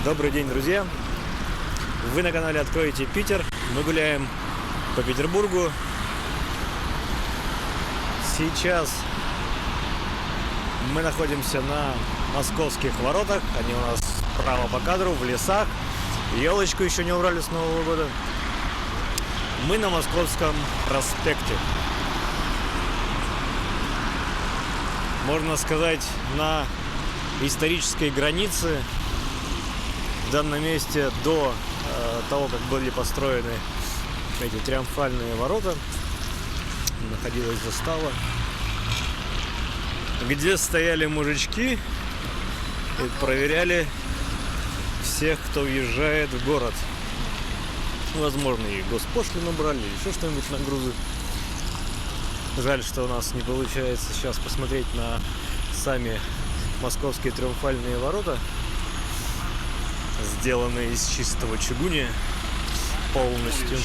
Добрый день, друзья! Вы на канале Откройте Питер. Мы гуляем по Петербургу. Сейчас мы находимся на Московских воротах. Они у нас справа по кадру, в лесах. Елочку еще не убрали с Нового года. Мы на Московском проспекте. Можно сказать, на исторической границе. В данном месте до того, как были построены эти триумфальные ворота, находилась застава, где стояли мужички и проверяли всех, кто въезжает в город. Возможно, и госпошлину брали, или еще что-нибудь на грузы. Жаль, что у нас не получается сейчас посмотреть на сами московские триумфальные ворота, сделанные из чистого чугуня полностью.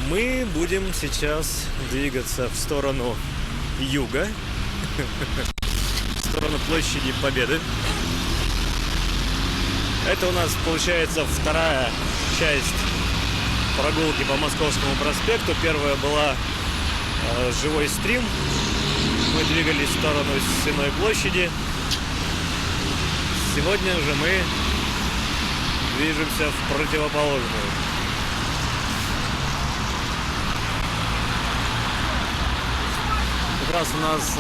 Мы будем сейчас двигаться в сторону юга, в сторону площади Победы. Это у нас получается вторая часть прогулки по Московскому проспекту. Первая была живой стрим. Мы двигались в сторону Сенной площади. Сегодня же мы движемся в противоположную. Как раз у нас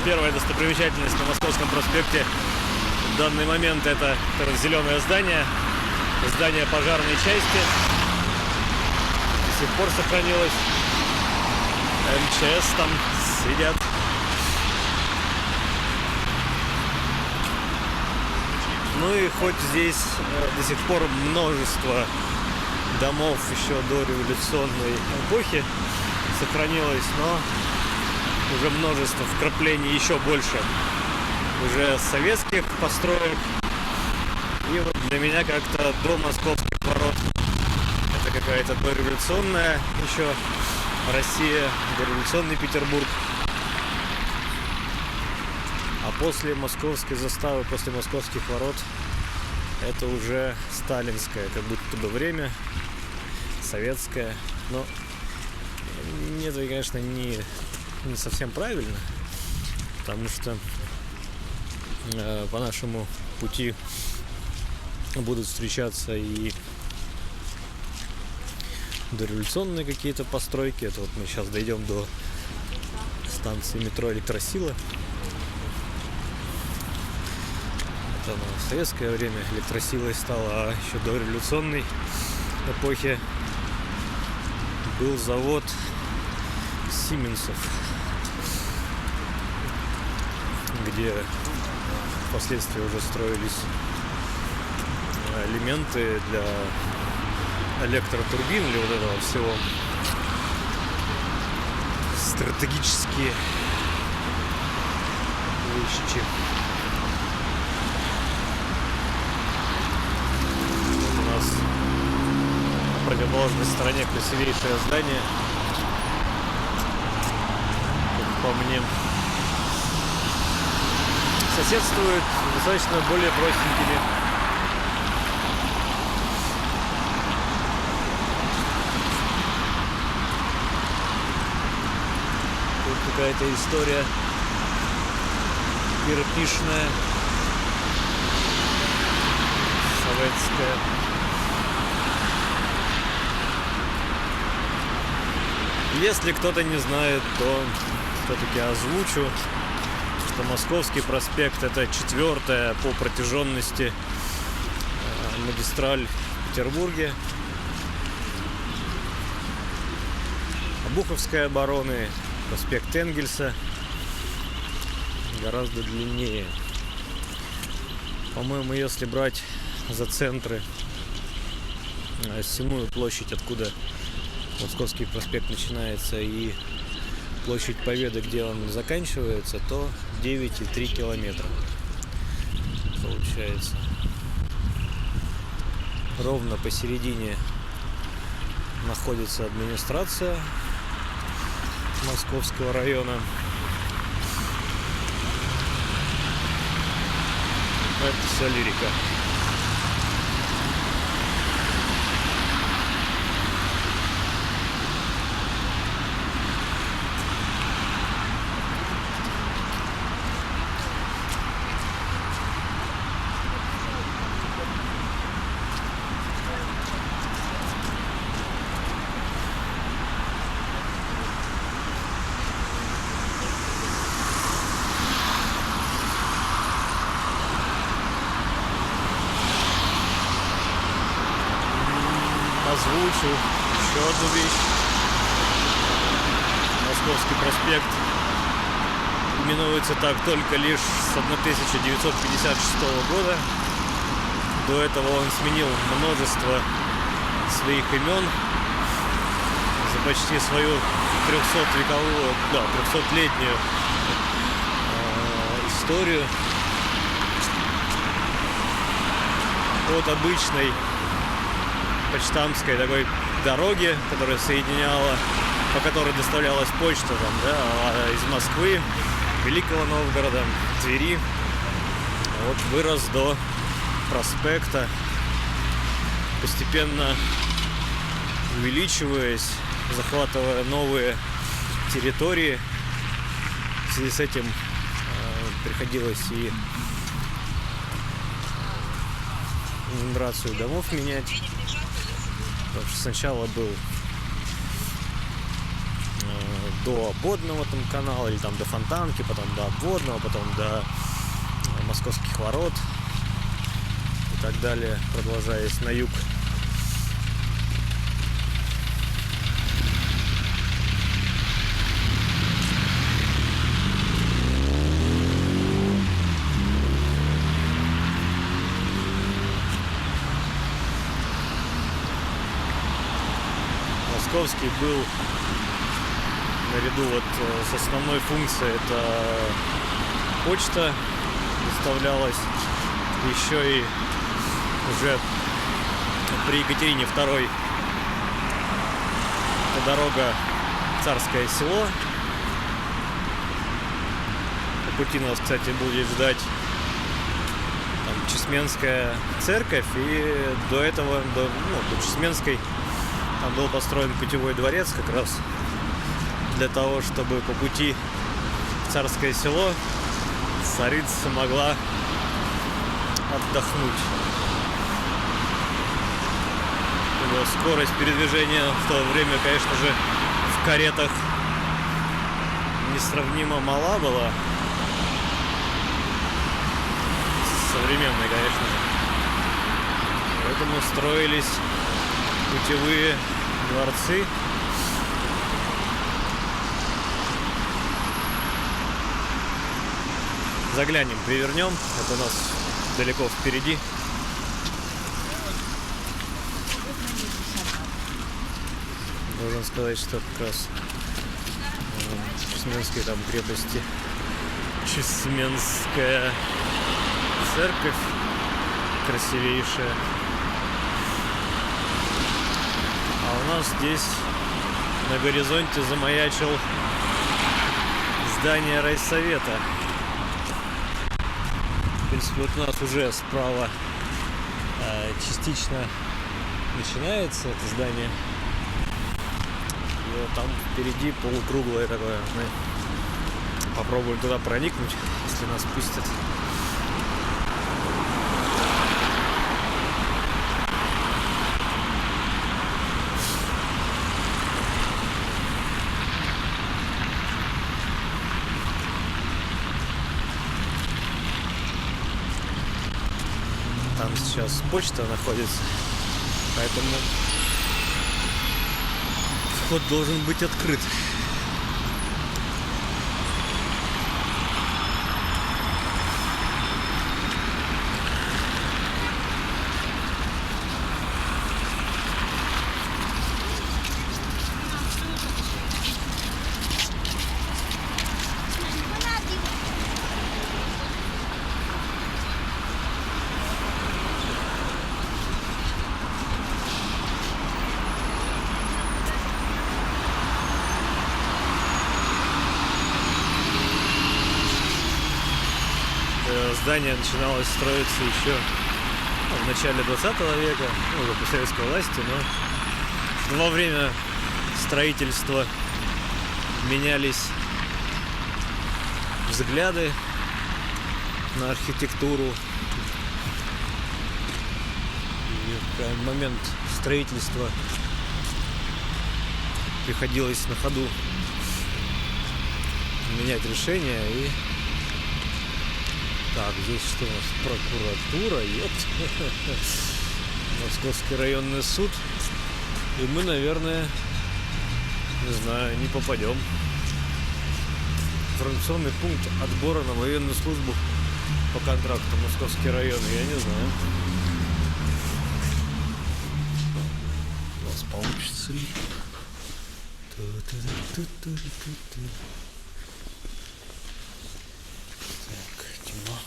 первая достопримечательность на Московском проспекте в данный момент это зеленое здание, здание пожарной части. До сих пор сохранилось. МЧС там сидят. Ну и хоть здесь до сих пор множество домов еще до революционной эпохи сохранилось, но уже множество вкраплений еще больше уже советских построек. И вот для меня как-то до Московских ворот это какая-то дореволюционная еще Россия, дореволюционный Петербург. А после московской заставы, после московских ворот, это уже сталинское, как будто бы время, советское. Но нет, это, конечно, не совсем правильно, потому что по нашему пути будут встречаться и дореволюционные какие-то постройки. Это вот мы сейчас дойдем до станции метро Электросила. Это в советское время электросилой стало, а еще до революционной эпохи был завод Сименсов, где впоследствии уже строились элементы для электротурбин, или вот этого всего. Стратегические вещи. В противоположной стороне красивейшее здание, как по мне, соседствует достаточно более простенькими. Тут какая-то история кирпичная, советская. Если кто-то не знает, то все-таки озвучу, что Московский проспект — это четвертая по протяженности магистраль в Петербурге. Обуховская обороны, проспект Энгельса гораздо длиннее. По-моему, если брать за центры Сенную площадь, откуда Московский проспект начинается, и площадь Победы, где он заканчивается, то 9,3 километра получается. Ровно посередине находится администрация Московского района. это все лирика. Озвучу еще одну вещь. Московский проспект именуется так только лишь с 1956 года. До этого он сменил множество своих имен за почти свою 300-летнюю историю. От обычной почтамтской такой дороги, которая соединяла, по которой доставлялась почта там, да, из Москвы, Великого Новгорода, Твери, вот вырос до проспекта, постепенно увеличиваясь, захватывая новые территории. В связи с этим приходилось и нумерацию домов менять. Потому что сначала был до обводного там канала, или там до Фонтанки, потом до обводного, потом до Московских ворот и так далее, продолжаясь на юг. Московский был наряду вот с основной функцией, это почта доставлялась, еще и уже при Екатерине II это дорога Царское Село. По пути нас, кстати, будет ждать там Чесменская церковь, и до этого, до Чесменской там был построен путевой дворец как раз для того, чтобы по пути в Царское Село царица могла отдохнуть. Но скорость передвижения в то время, конечно же, в каретах несравнимо мала была. Современной, конечно же. Поэтому строились путевые дворцы. Заглянем, привернем. Это у нас далеко впереди. Должен сказать, что как раз в Чесменской там крепости Чесменская церковь красивейшая. А у нас здесь на горизонте замаячил здание райсовета. В принципе, вот у нас уже справа частично начинается это здание. И вот там впереди полукруглое такое. Мы попробуем туда проникнуть, если нас пустят. Там сейчас почта находится, поэтому вход должен быть открыт. здание начиналось строиться еще в начале 20 века, уже при советской власти, но во время строительства менялись взгляды на архитектуру. И в момент строительства приходилось на ходу менять решение. И так, здесь что у нас? Прокуратура, Московский районный суд. И мы, наверное, не знаю, не попадем. Информационный пункт отбора на военную службу по контракту Московский район, я не знаю. У нас получится ли? Так, темно.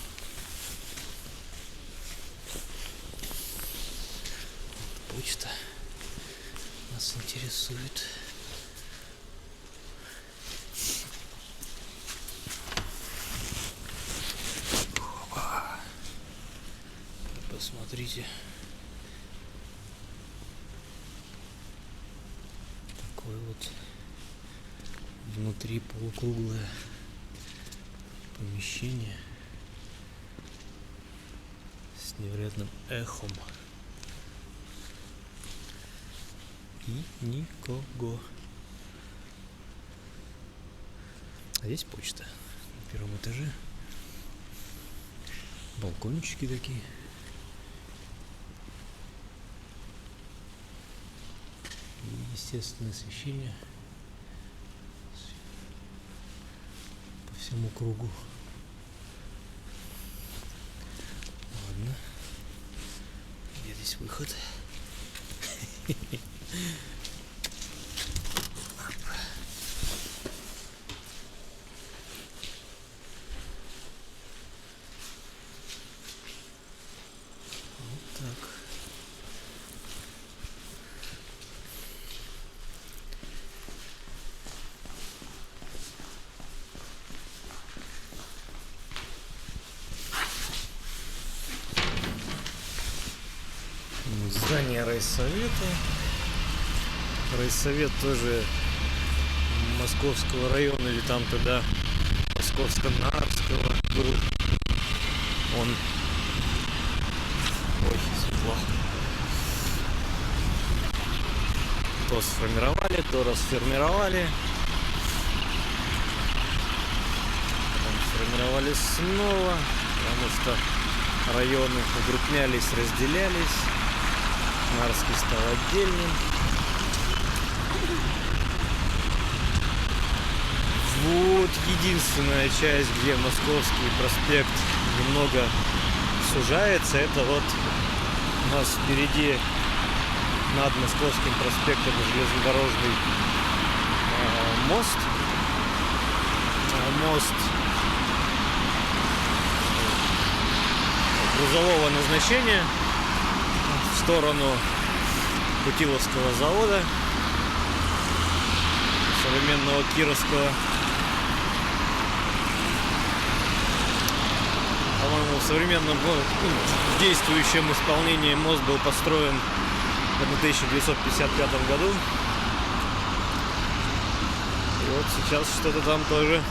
Почта нас интересует. Посмотрите. Такое вот внутри полукруглое помещение с невероятным эхом. И никого. А здесь почта на первом этаже. Балкончики такие. И естественное освещение по всему кругу. Ладно. Где здесь выход? Так. Здание райсовета. Райсовет тоже Московского района или там тогда Московско-Нарвского был. Он светло. То сформировали, то расформировали. Потом сформировали снова, потому что районы укрупнялись, разделялись. Нарвский стал отдельным. Вот единственная часть, где Московский проспект немного сужается, это вот у нас впереди над Московским проспектом железнодорожный мост. Мост грузового назначения в сторону Путиловского завода, современного Кировского. По-моему, в современном действующем исполнении мост был построен в 1955 году. И вот сейчас что-то там тоже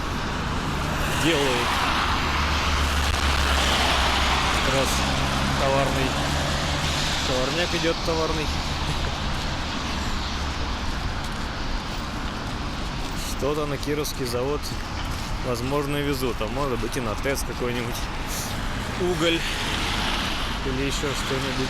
делают. Как раз товарняк идет товарный. Что-то на Кировский завод, возможно, везут, а может быть и на ТЭЦ какой-нибудь уголь или еще что-нибудь.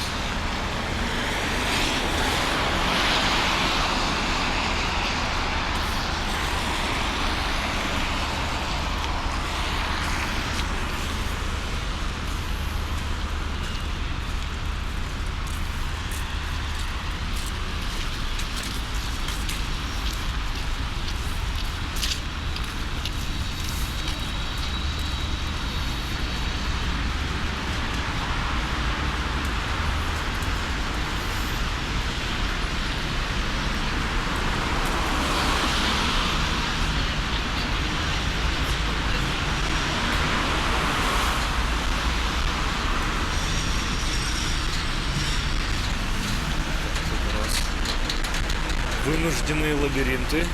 вынужденные лабиринты.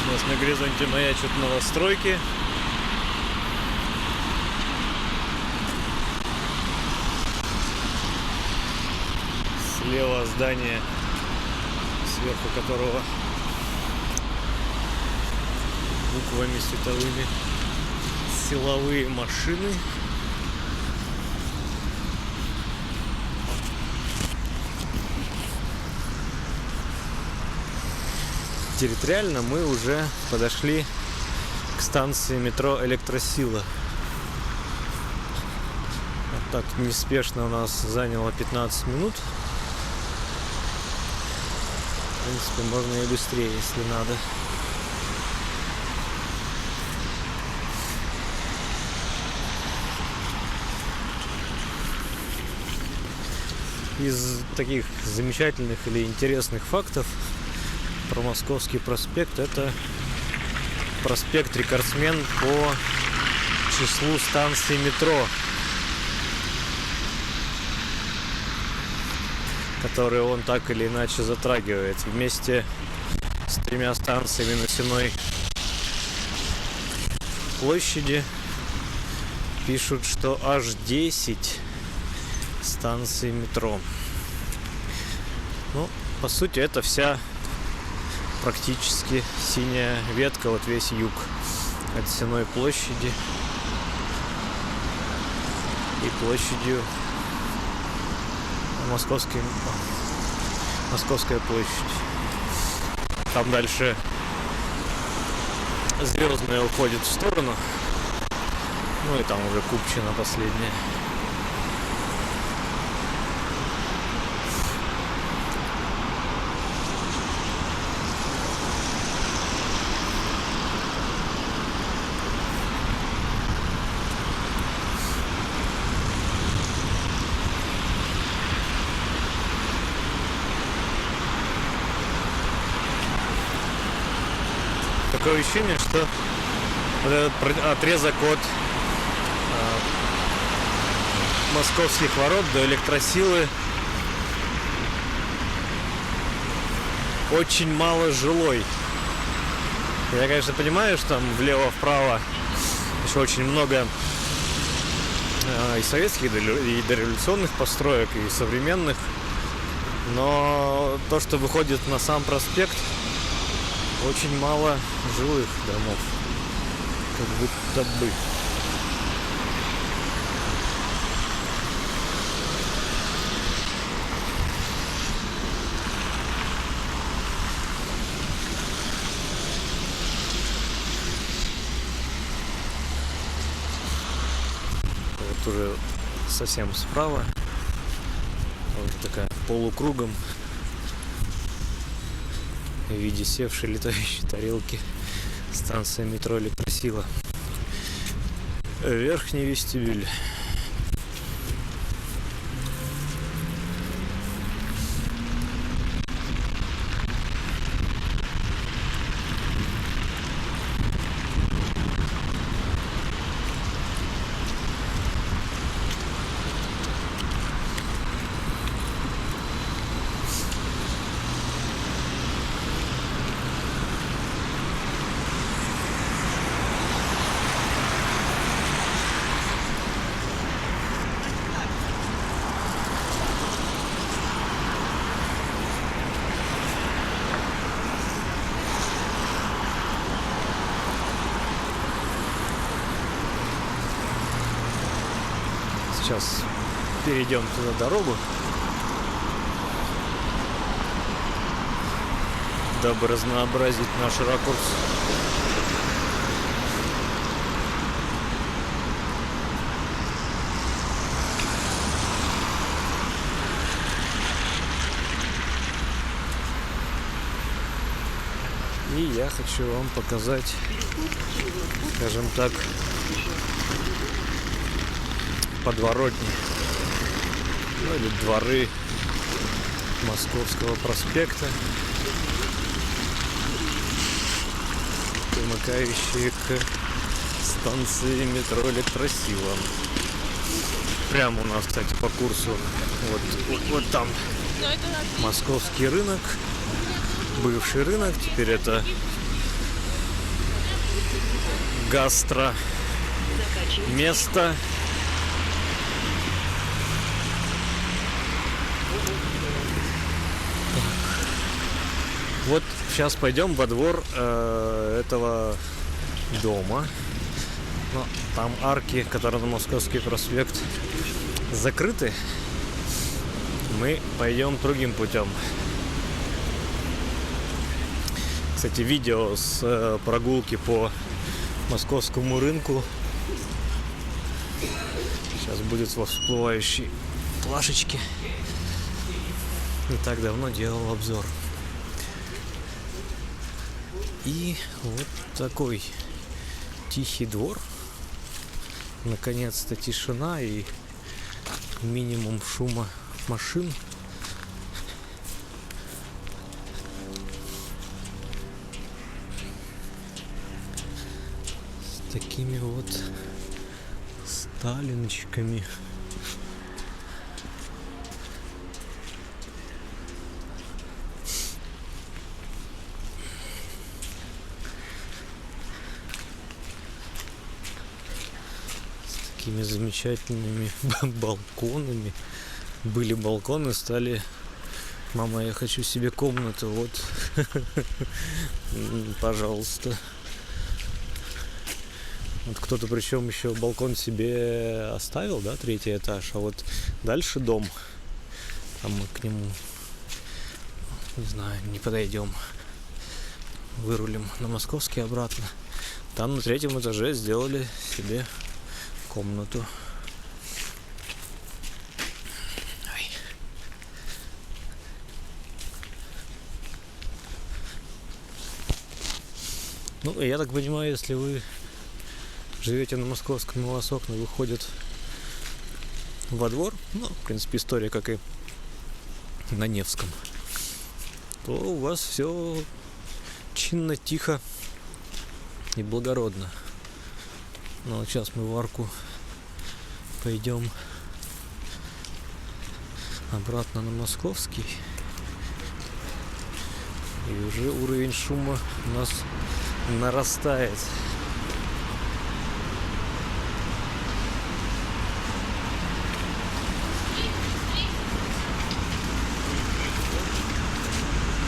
У нас на горизонте маячат новостройки. Слева здание, сверху которого буквами световыми силовые машины. Территориально мы уже подошли к станции метро Электросила. Вот так неспешно у нас заняло 15 минут. В принципе, можно и быстрее, если надо. Из таких замечательных или интересных фактов про Московский проспект — это проспект-рекордсмен по числу станций метро, которые он так или иначе затрагивает. Вместе с 3 станциями на Сенной площади пишут, что аж 10 станций метро. Ну, по сути, это вся практически синяя ветка, вот весь юг от Сенной площади и площадью Московская площадь. Там дальше Звездная уходит в сторону, ну и там уже Купчино последняя. Такое ощущение, что вот этот отрезок от Московских ворот до Электросилы очень мало жилой. Я, конечно, понимаю, что там влево-вправо еще очень много и советских, и дореволюционных построек, и современных. Но то, что выходит на сам проспект, очень мало жилых домов, как будто бы. Вот уже совсем справа, вот такая полукругом в виде севшей летающей тарелки станция метро Электросила. Верхний вестибюль. Сейчас перейдем туда дорогу. дабы разнообразить наш ракурс. И я хочу вам показать, скажем так, подворотни, ну или дворы Московского проспекта, примыкающие к станции метро Электросила. Прямо у нас, кстати, по курсу вот там Московский рынок, бывший рынок, теперь это гастро место. Вот сейчас пойдем во двор этого дома. Но там арки, которые на Московский проспект, закрыты. Мы пойдем другим путем. Кстати, видео с прогулки по московскому рынку сейчас будет во всплывающей плашечке. Не так давно делал обзор. И вот такой тихий двор. Наконец-то тишина и минимум шума машин. С такими вот сталинчиками. Такими замечательными балконами. Были балконы, стали: мама, я хочу себе комнату, вот, пожалуйста. Вот кто-то причем еще балкон себе оставил, да, 3-й этаж, а вот дальше дом, а мы к нему, не знаю, не подойдем, вырулим на Московский обратно. Там на 3-м этаже сделали себе комнату. Ой. Ну, я так понимаю, если вы живете на Московском, и у вас окна выходят во двор, ну, в принципе, история как и на Невском, то у вас все чинно, тихо и благородно. Ну, вот сейчас мы в арку пойдем обратно на Московский. И уже уровень шума у нас нарастает.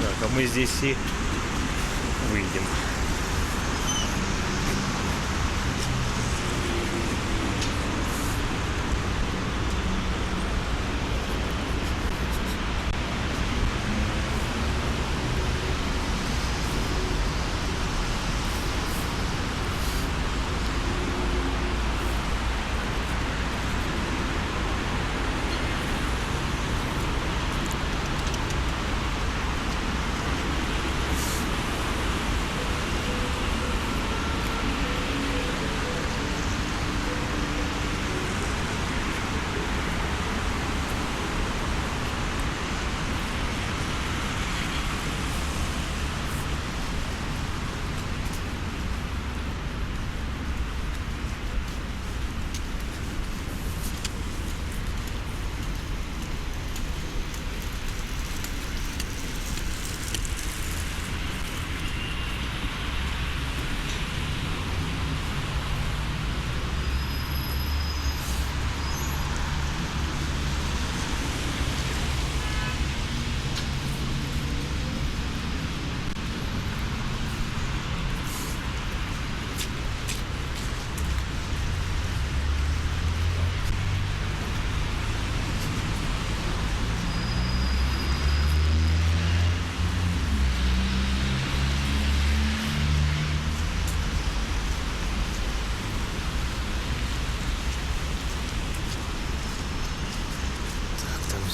Так, а мы здесь и выйдем.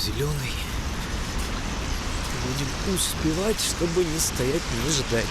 зеленый. Будем успевать, чтобы не стоять, не ждать.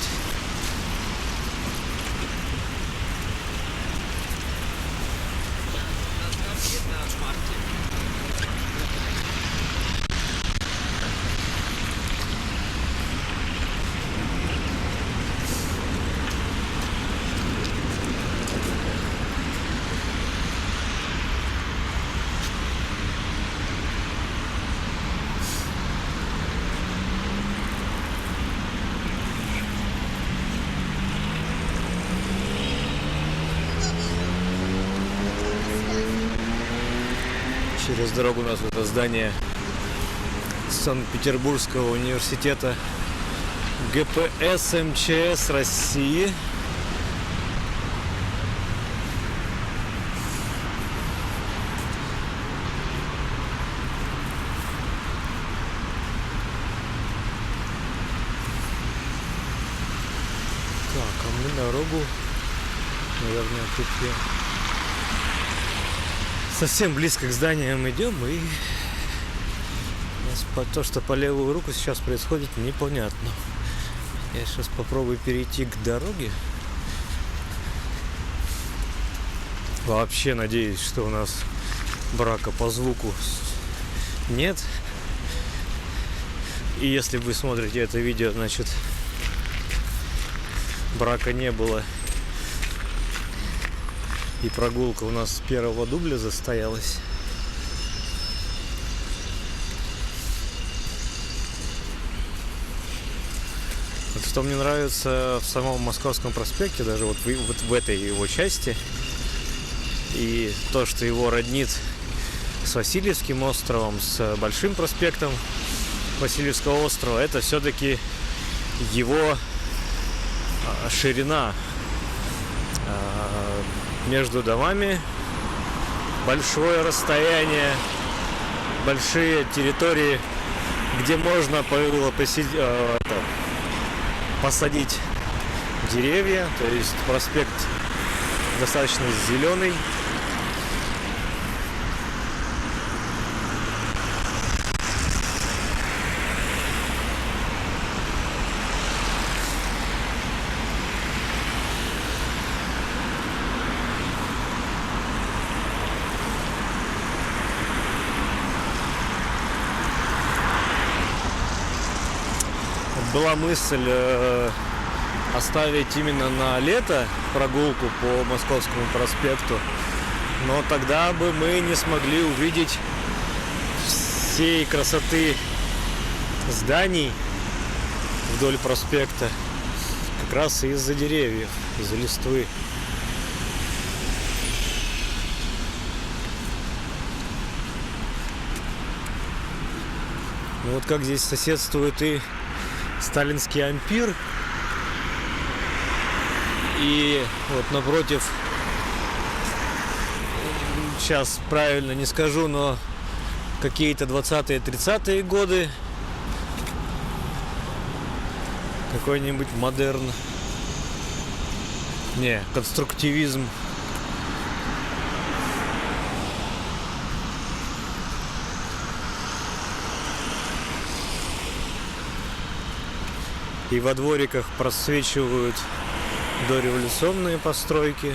Через дорогу у нас это здание Санкт-Петербургского университета ГПС МЧС России. Так, а мы дорогу, наверное, тут я совсем близко к зданиям идем, и то, что по левую руку сейчас происходит, непонятно. Я сейчас попробую перейти к дороге. Вообще надеюсь, что у нас брака по звуку нет. И если вы смотрите это видео, значит, брака не было. И прогулка у нас с первого дубля состоялась. Вот что мне нравится в самом Московском проспекте, даже вот в этой его части, и то, что его роднит с Васильевским островом, с Большим проспектом Васильевского острова, это все-таки его ширина. Между домами большое расстояние, большие территории, где можно было посадить деревья. То есть проспект достаточно зеленый. Была мысль оставить именно на лето прогулку по Московскому проспекту, но тогда бы мы не смогли увидеть всей красоты зданий вдоль проспекта, как раз из-за деревьев, из-за листвы. Ну вот как здесь соседствует и Сталинский ампир, и вот напротив, сейчас правильно не скажу, но какие-то 20-е, 30-е годы, какой-нибудь модерн, конструктивизм. И во двориках просвечивают дореволюционные постройки,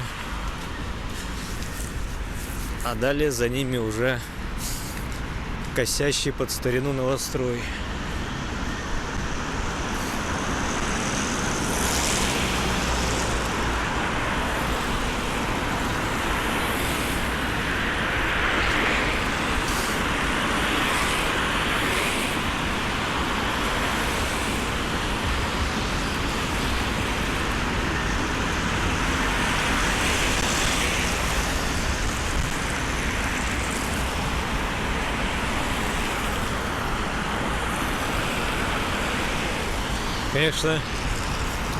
а далее за ними уже косящий под старину новострой. Конечно,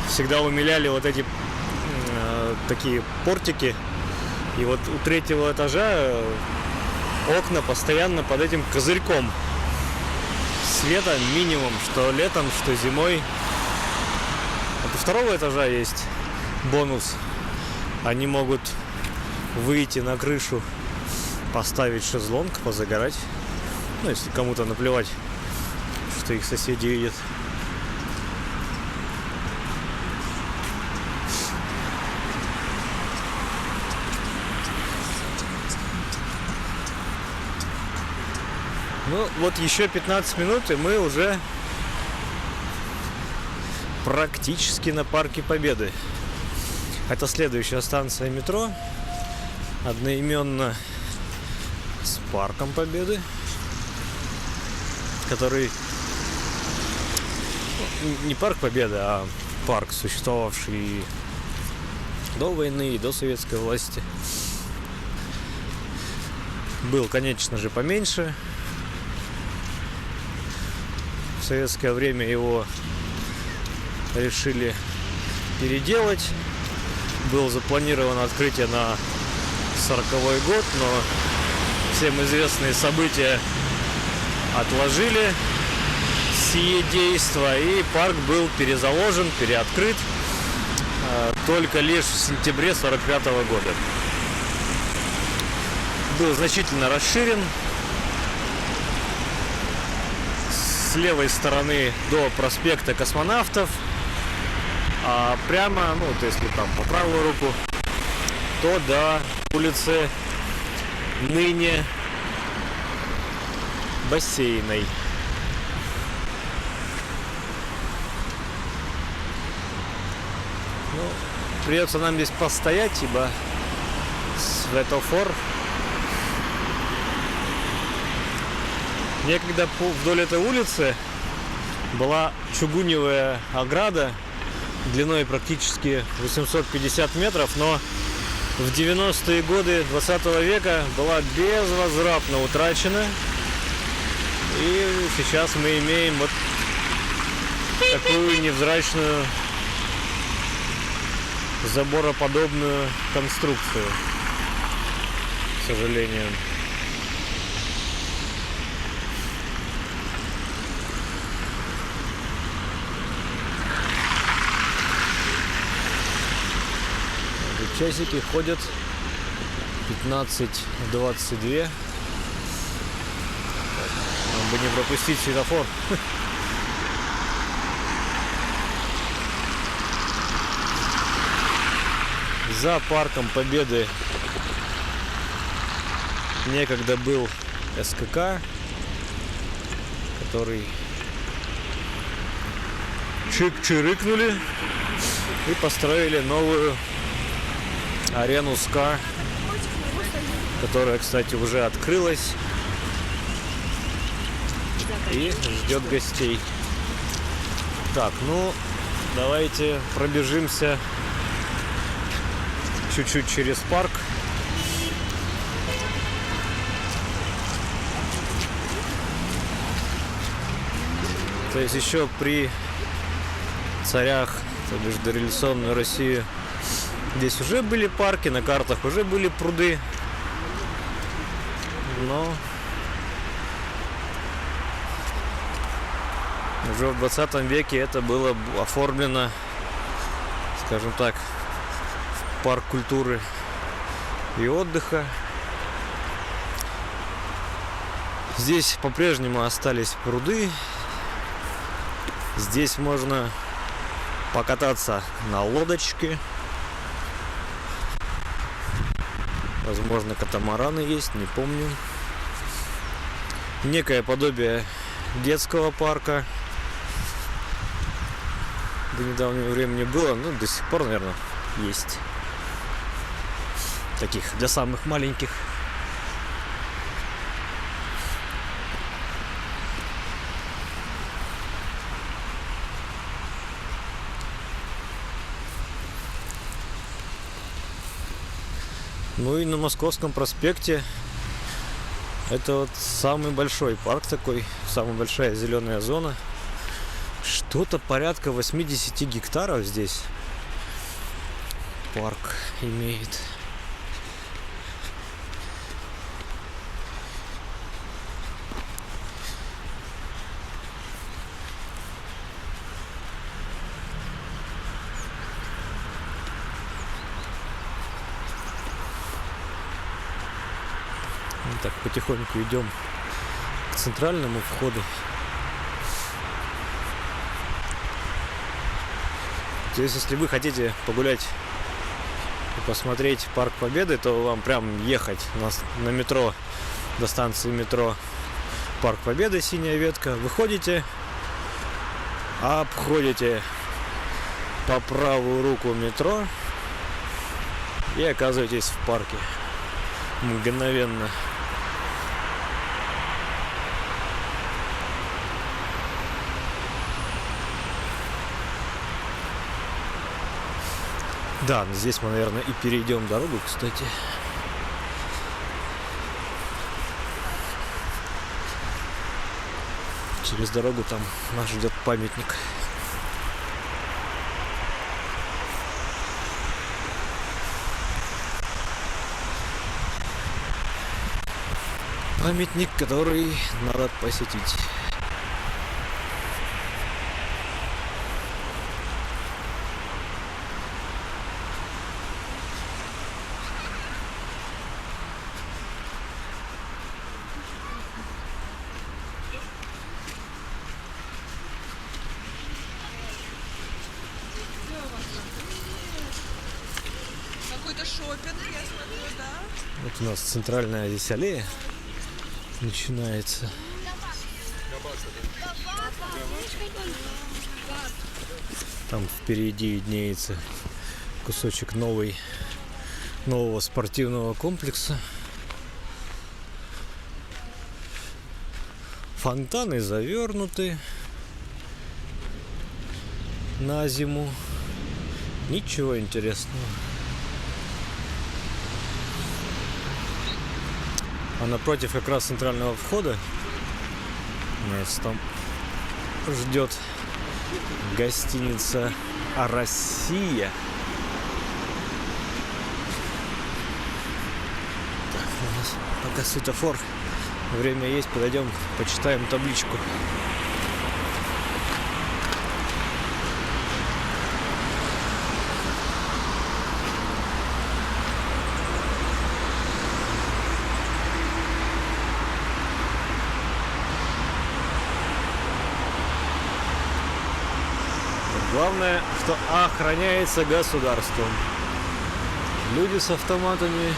всегда умиляли вот эти такие портики. И вот у 3-го этажа окна постоянно под этим козырьком. Света минимум, что летом, что зимой. Вот у 2-го этажа есть бонус. Они могут выйти на крышу, поставить шезлонг, позагорать Ну, если кому-то наплевать, что их соседи видят. Ну, вот еще 15 минут, и мы уже практически на Парке Победы. Это следующая станция метро, одноименно с Парком Победы, который не Парк Победы, а парк, существовавший до войны и до советской власти. Был, конечно же, поменьше. В советское время его решили переделать. Было запланировано открытие на 40-й год, но всем известные события отложили сие действо, и парк был перезаложен, переоткрыт только лишь в сентябре 45-го года. Был значительно расширен. С левой стороны до проспекта Космонавтов, а прямо, ну, вот если там по правую руку, то до улицы ныне Бассейной. Ну, придется нам здесь постоять, ибо светофор. Некогда вдоль этой улицы была чугуневая ограда длиной практически 850 метров, но в 90-е годы 20 века была безвозвратно утрачена. И сейчас мы имеем вот такую невзрачную забороподобную конструкцию, к сожалению. Часики ходят 15:22. Нам бы не пропустить светофор. За Парком Победы некогда был СКК, который чик-чирыкнули и построили новую арену СКА, которая, кстати, уже открылась и ждет гостей. Так, ну, давайте пробежимся чуть-чуть через парк. То есть еще при царях, то бишь дореволюционную Россию, здесь уже были парки, на картах уже были пруды, но уже в 20 веке это было оформлено, скажем так, в парк культуры и отдыха. Здесь по-прежнему остались пруды. Здесь можно покататься на лодочке. Возможно, катамараны есть, не помню. Некое подобие детского парка. До недавнего времени было, но до сих пор, наверное, есть. Таких для самых маленьких. Ну и на Московском проспекте это вот самый большой парк такой, самая большая зеленая зона. Что-то порядка 80 гектаров здесь парк имеет. Так, потихоньку идем к центральному входу. То есть, если вы хотите погулять и посмотреть Парк Победы, то вам прям ехать на метро до станции метро Парк Победы, синяя ветка. Выходите, обходите по правую руку метро и оказываетесь в парке мгновенно. Да, здесь мы, наверное, и перейдем дорогу, кстати. Через дорогу там нас ждет памятник. Памятник, который надо посетить. Какой-то шопинг, я смотрю, да? Вот у нас центральная здесь аллея начинается. Там впереди виднеется кусочек нового спортивного комплекса. Фонтаны завернуты на зиму. Ничего интересного. А напротив как раз центрального входа нас там ждет гостиница «Россия». Так, у нас пока светофор, время есть, подойдем, почитаем табличку. Главное, что охраняется государством. Люди с автоматами,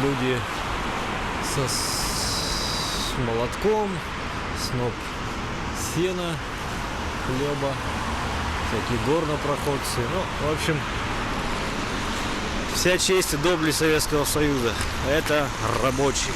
люди с молотком, сноп сена, хлеба, всякие горнопроходцы. Ну, в общем, вся честь и доблесть Советского Союза. Это рабочие.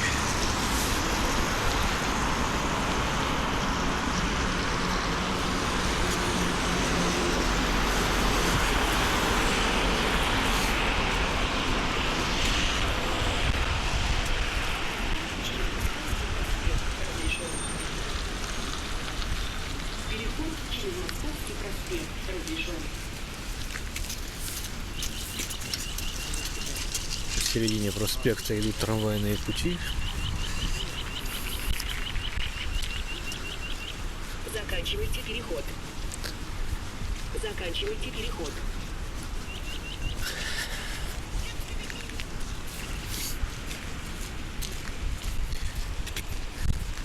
В середине проспекта идут трамвайные пути. Заканчивайте переход. Заканчивайте переход.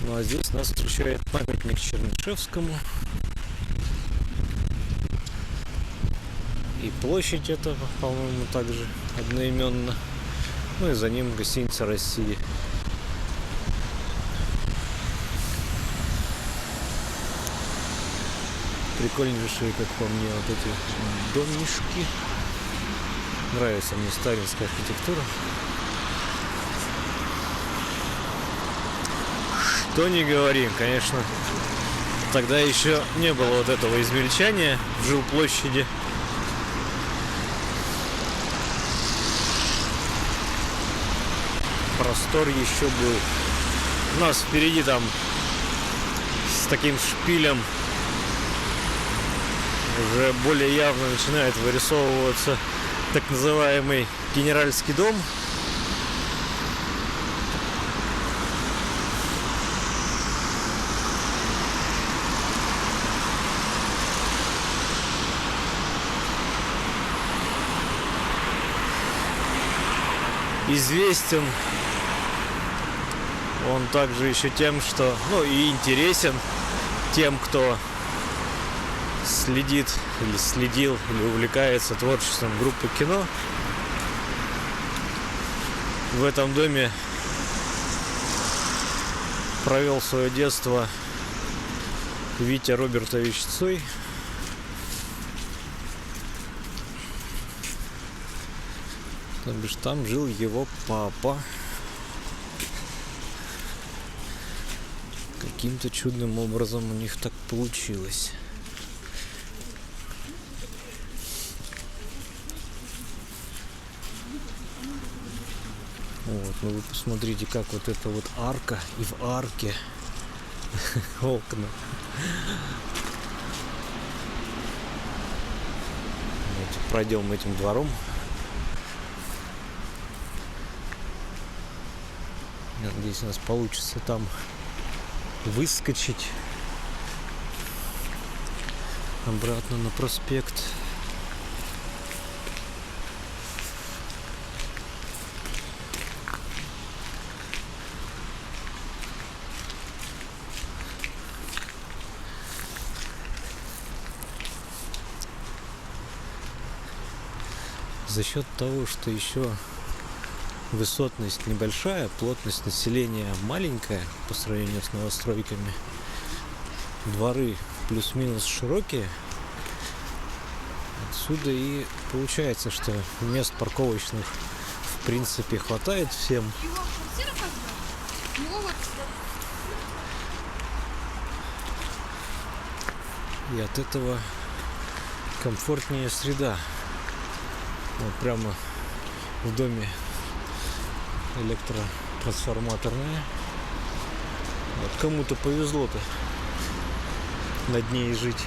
Ну а здесь нас встречает памятник Чернышевскому. И площадь эта, по-моему, также одноименна. Ну и за ним гостиница «Россия». Прикольнейшие, как по мне, вот эти домишки. Нравится мне сталинская архитектура. Что не говорим, конечно, тогда еще не было вот этого измельчания в жилплощади. Простор еще был. У нас впереди там с таким шпилем уже более явно начинает вырисовываться так называемый Генеральский дом. Известен Он также еще тем, что, ну, и интересен тем, кто следит или следил или увлекается творчеством группы кино. В этом доме провел свое детство Витя Робертович Цой. То бишь там жил его папа. Каким-то чудным образом у них так получилось. Вот, ну вы посмотрите, как вот эта вот арка, и в арке окна. Давайте пройдем этим двором. Надеюсь, у нас получится там выскочить обратно на проспект. За счет того, что еще высотность небольшая, плотность населения маленькая по сравнению с новостройками, дворы плюс-минус широкие, отсюда и получается, что мест парковочных в принципе хватает всем. Его квартира как бы? Его вот... И от этого комфортнее среда. Вот прямо в доме электротрансформаторная. Вот кому-то повезло-то над ней жить.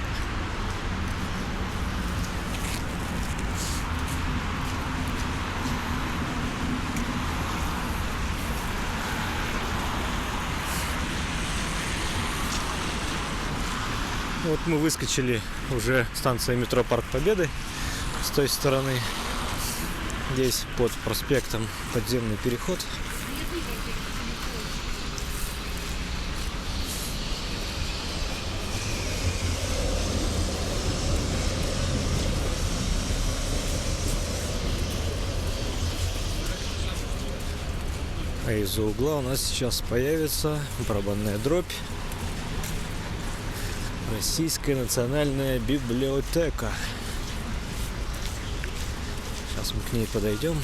Вот мы выскочили, уже станция метро Парк Победы с той стороны. Здесь под проспектом подземный переход. А из-за угла у нас сейчас появится барабанная дробь. Российская национальная библиотека. Сейчас мы к ней подойдем.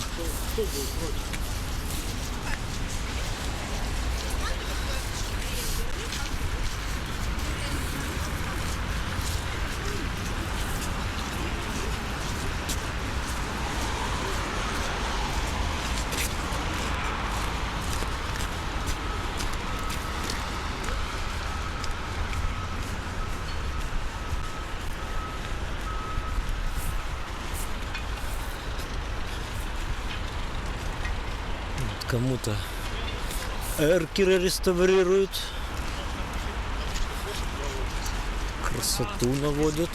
Кому-то эркеры реставрируют, красоту наводят.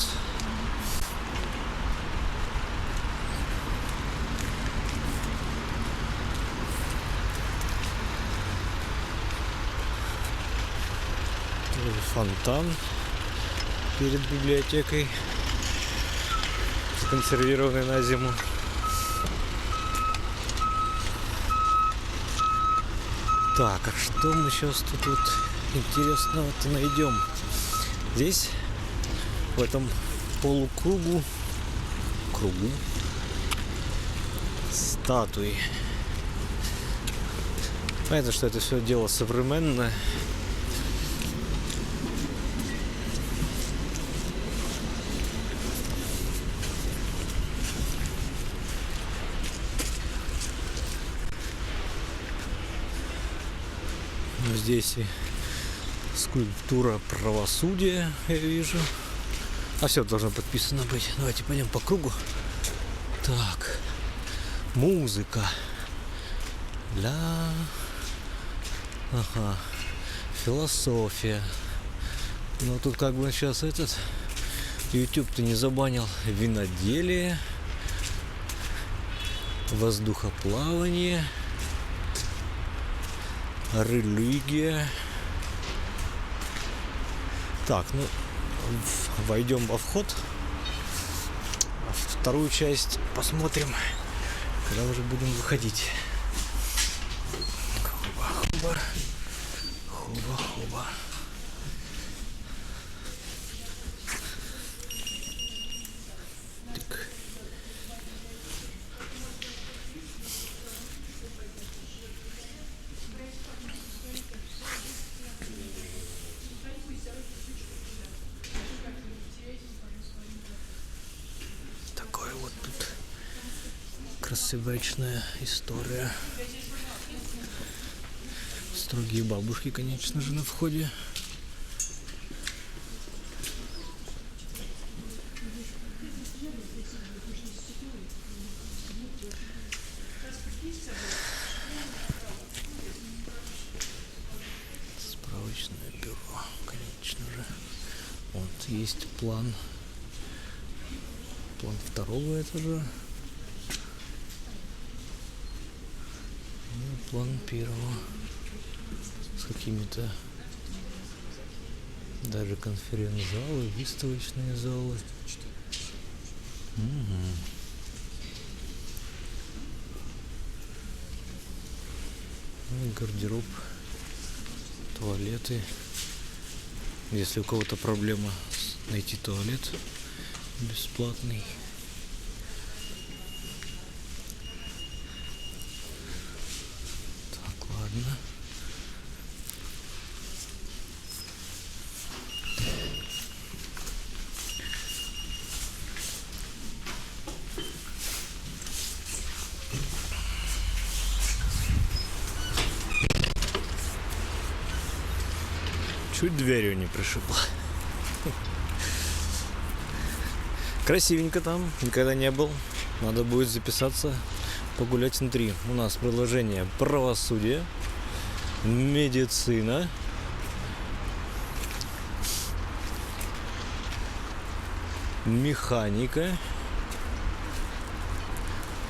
Фонтан перед библиотекой, законсервированный на зиму. Так, а что мы сейчас тут вот интересного-то найдем? Здесь, в этом полукругу, статуи. Понятно, что это все дело современное. Здесь и скульптура правосудия, я вижу. А все должно подписано быть. Давайте пойдем по кругу. Так. Музыка. Ага. Философия. Но тут как бы сейчас этот YouTube-то не забанил. Виноделие. Воздухоплавание. Религия. Так, ну, войдем во вход. А вторую часть посмотрим, когда уже будем выходить. Хуба-хуба. Хуба-хуба. Так. Такая вот тут красивечная история. Строгие бабушки, конечно же, на входе. Справочное бюро, конечно же. Вот есть план второго этажа и план первого с какими-то даже конференц-залы, выставочные залы. Ну, гардероб, туалеты. Если у кого-то проблема найти туалет бесплатный. Так, ладно. Чуть дверью не пришибла. Красивенько там, никогда не был. Надо будет записаться, погулять внутри. У нас предложение правосудие, медицина, механика,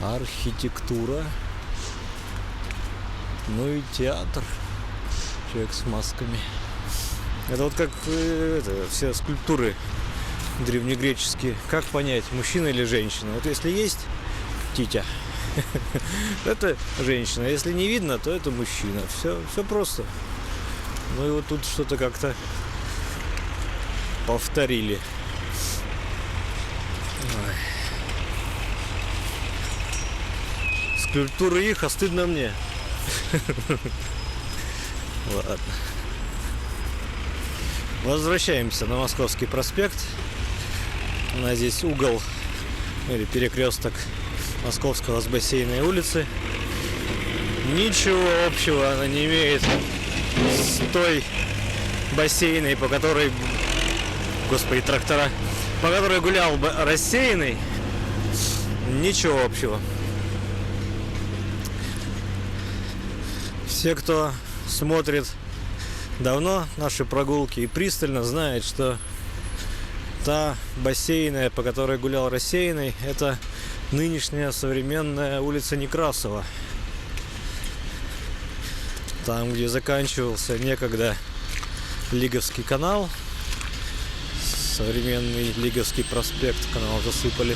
архитектура, ну и театр. Человек с масками. Это вот как все скульптуры древнегреческие. Как понять, мужчина или женщина? Вот если есть титя, это женщина. Если не видно, то это мужчина. Все просто. Ну и вот тут что-то как-то повторили. Ой. Скульптуры их, а стыдно мне. Ладно. Возвращаемся на Московский проспект. У нас здесь угол или перекресток Московского с Бассейной улицы. Ничего общего она не имеет с той Бассейной, по которой, господи, трактора, по которой гулял Рассеянный. Ничего общего. Все, кто смотрит давно наши прогулки и пристально знает, что та Бассейная, по которой гулял Рассеянный, это нынешняя современная улица Некрасова. Там, где заканчивался некогда Лиговский канал, современный Лиговский проспект, канал засыпали.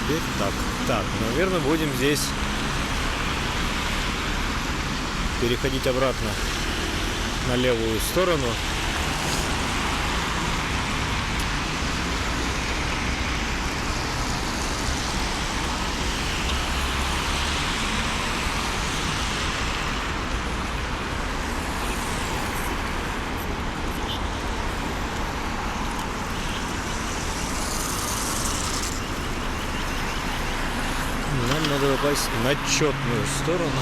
Теперь так, наверное, будем здесь переходить обратно на левую сторону. Нам надо попасть на четную сторону.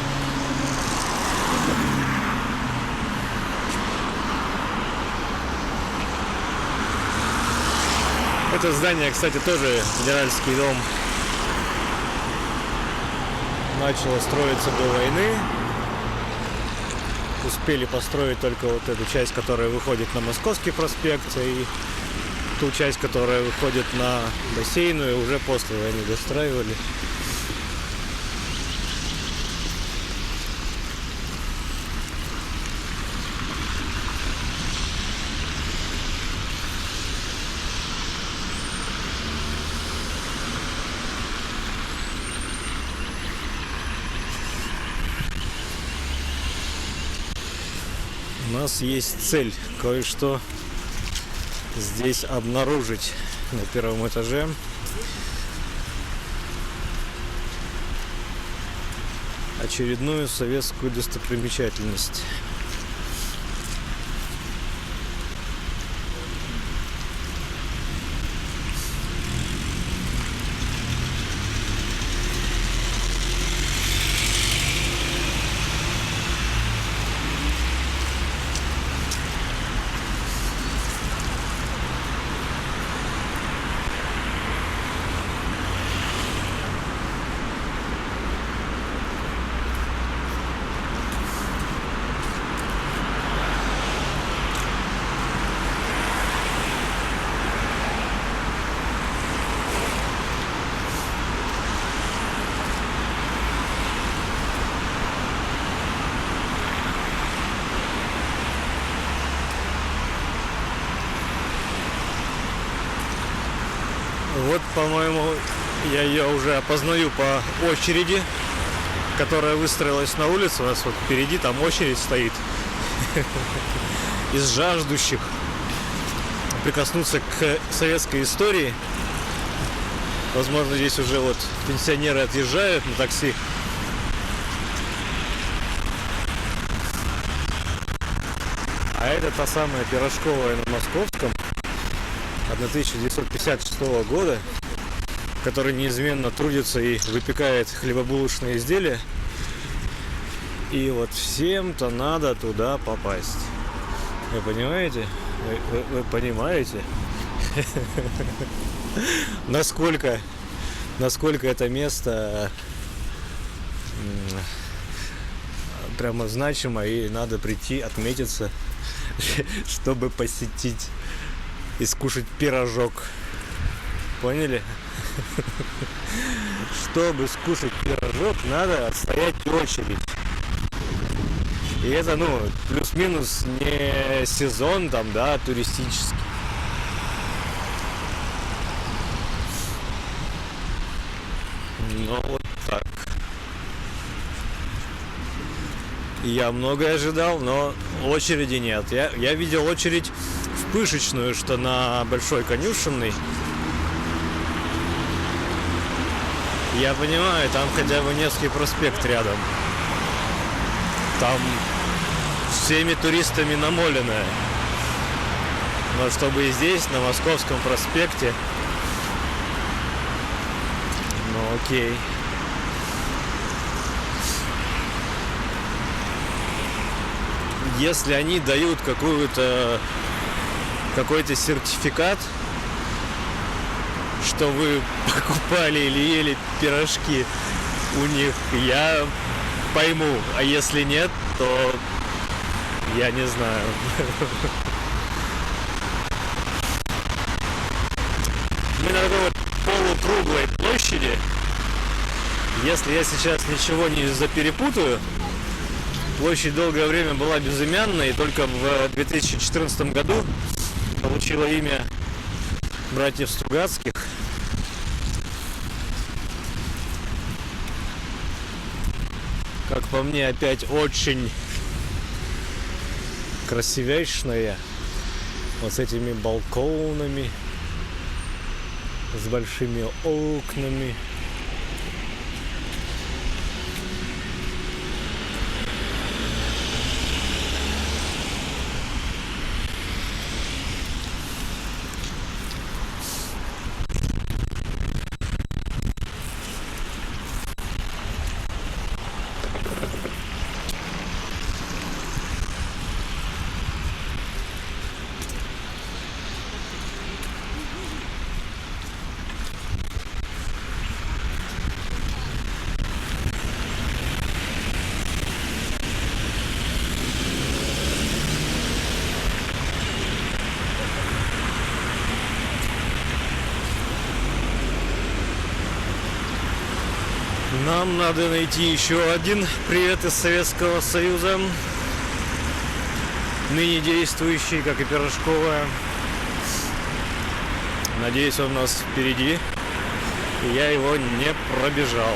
Это здание, кстати, тоже Генеральский дом. Начало строиться до войны. успели построить только вот эту часть, которая выходит на Московский проспект, и ту часть, которая выходит на Бассейную, уже после они достраивали. У нас есть цель кое-что здесь обнаружить на первом этаже. Очередную советскую достопримечательность. Вот, по-моему, я ее уже опознаю по очереди, которая выстроилась на улице. У нас вот впереди там очередь стоит из жаждущих прикоснуться к советской истории. Возможно, здесь уже вот пенсионеры отъезжают на такси. А это та самая пирожковая на Московском 1956 года, который неизменно трудится и выпекает хлебобулочные изделия. И вот всем-то надо туда попасть. Вы понимаете? Вы понимаете? Насколько это место прямо значимо, и надо прийти, отметиться, чтобы посетить и скушать пирожок. Поняли? Чтобы скушать пирожок, надо отстоять очередь. И это, плюс-минус не сезон там, да, туристический. Ну, вот так. Я многое ожидал, но очереди нет. Я видел очередь в Пышечную, что на Большой Конюшенной. Я понимаю, там хотя бы Невский проспект рядом. Там всеми туристами намолено. Но чтобы и здесь, на Московском проспекте, окей. Если они дают какой-то сертификат, что вы покупали или ели пирожки у них, я пойму. А если нет, то я не знаю. Мы на такой вот полукруглой площади. Если я сейчас ничего не заперепутаю, площадь долгое время была безымянной, и только в 2014 году получила имя братьев Стругацких. Как по мне, опять очень красивейшая, вот с этими балконами, с большими окнами. Нам надо найти еще один привет из Советского Союза. Ныне действующий, как и Пирожковая. Надеюсь, он у нас впереди. И я его не пробежал.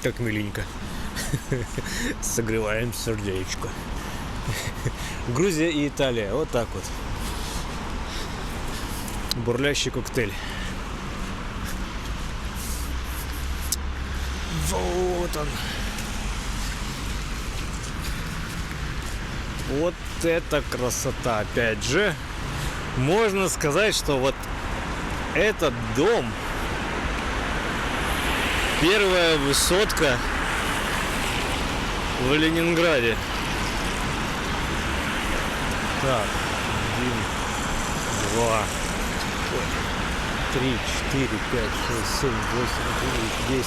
Как миленько. Согреваем сердечко. Грузия и Италия. Вот так вот. Бурлящий коктейль. Вот он. Вот это красота. Опять же, можно сказать, что вот этот дом — первая высотка в Ленинграде. Так, 1, 2, 3, 4, 5, 6, 7, 8, 9,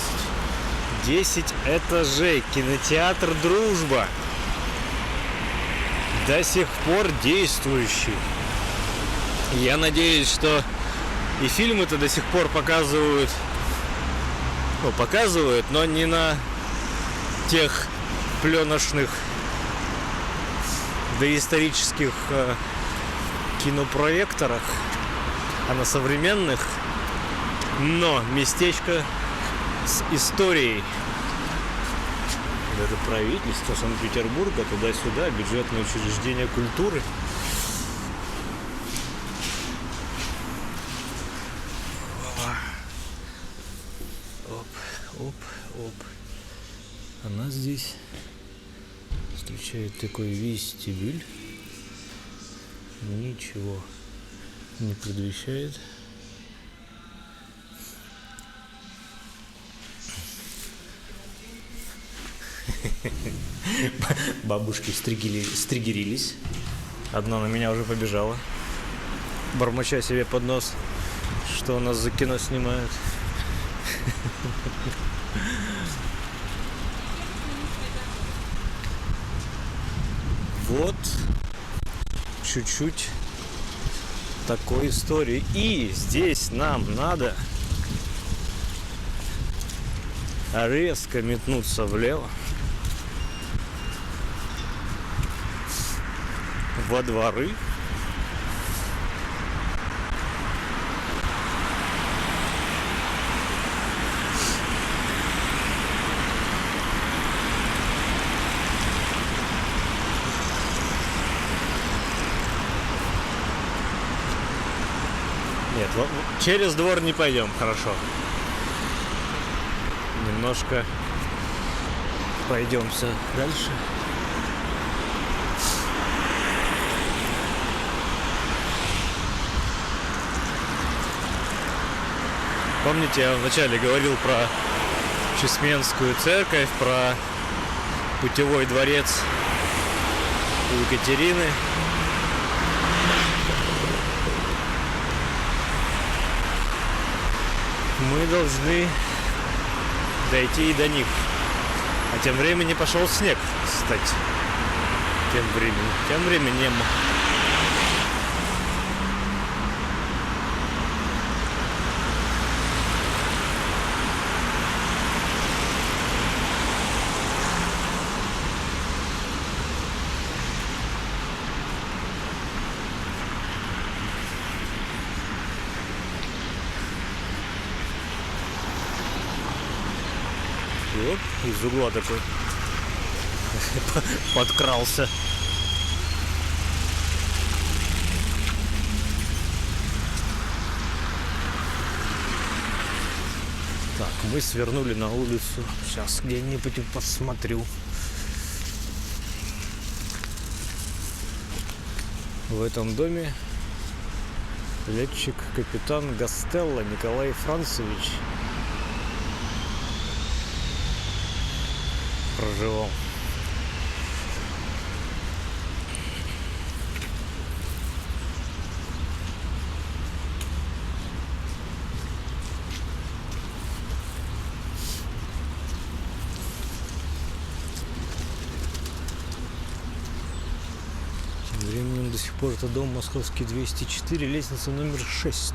10. 10 этажей. Кинотеатр «Дружба». До сих пор действующий. Я надеюсь, что и фильмы-то до сих пор показывают, но не на тех пленочных доисторических кинопроекторах, а на современных. Но местечко с историей. Это правительство Санкт-Петербурга, туда-сюда, бюджетное учреждение культуры. Оп. Она здесь встречает такой вестибюль. Ничего не предвещает. Бабушки стригерились. Одна на меня уже побежала, бормоча себе под нос, что у нас за кино снимают. Вот чуть-чуть такой истории. И здесь нам надо резко метнуться влево во дворы. Нет, через двор не пойдем, хорошо. Немножко пройдемся дальше. Помните, я вначале говорил про Чесменскую церковь, про путевой дворец у Екатерины. Мы должны дойти и до них. А тем временем пошел снег, кстати. Тем временем. из угла такой подкрался. Так, мы свернули на улицу. Сейчас где-нибудь посмотрю. В этом доме летчик-капитан Гастелло Николай Францевич проживал. Тем временем до сих пор это дом Московский 204, лестница номер 6.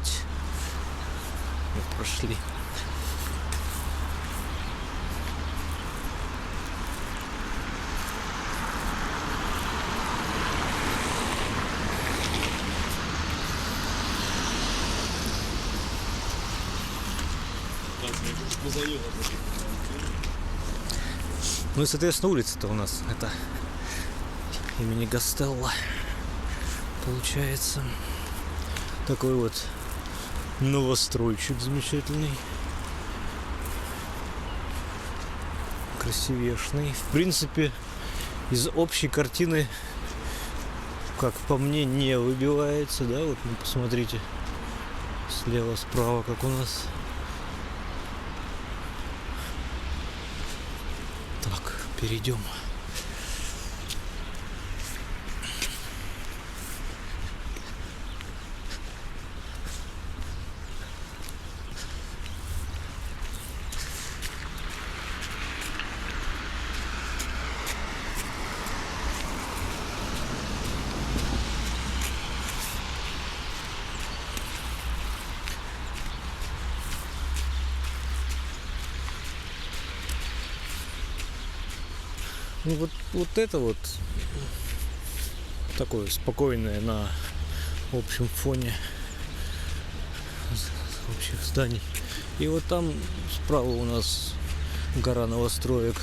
Мы прошли. Ну и, соответственно, улица-то у нас это имени Гастелло. Получается такой вот новостройчик замечательный, красивешный. В принципе, из общей картины, как по мне, не выбивается, да, вот посмотрите слева, справа, как у нас. Так, перейдем. Ну вот это вот такое спокойное на общем фоне общих зданий. И вот там справа у нас гора новостроек,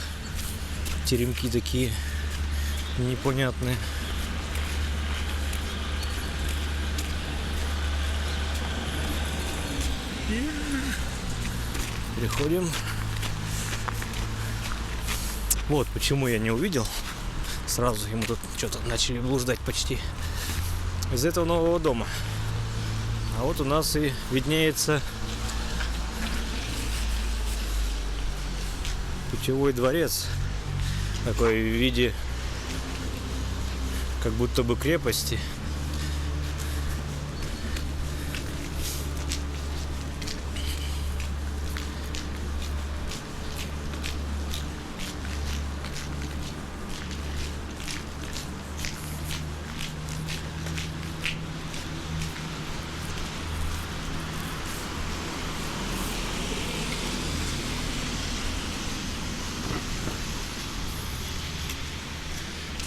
теремки такие непонятные. Переходим. Вот почему я не увидел сразу, ему тут что-то начали блуждать почти из этого нового дома. А вот у нас и виднеется путевой дворец, такой в виде как будто бы крепости.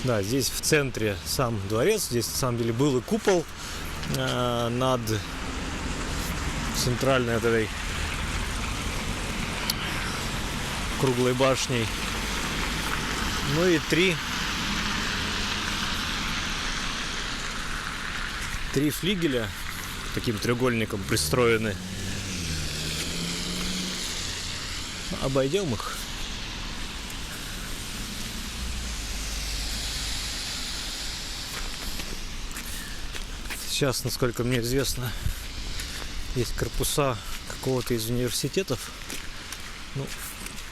Да, здесь в центре сам дворец. Здесь на самом деле был и купол над центральной этой круглой башней. Ну и три флигеля таким треугольником пристроены. Обойдем их. Сейчас, насколько мне известно, есть корпуса какого-то из университетов. Ну,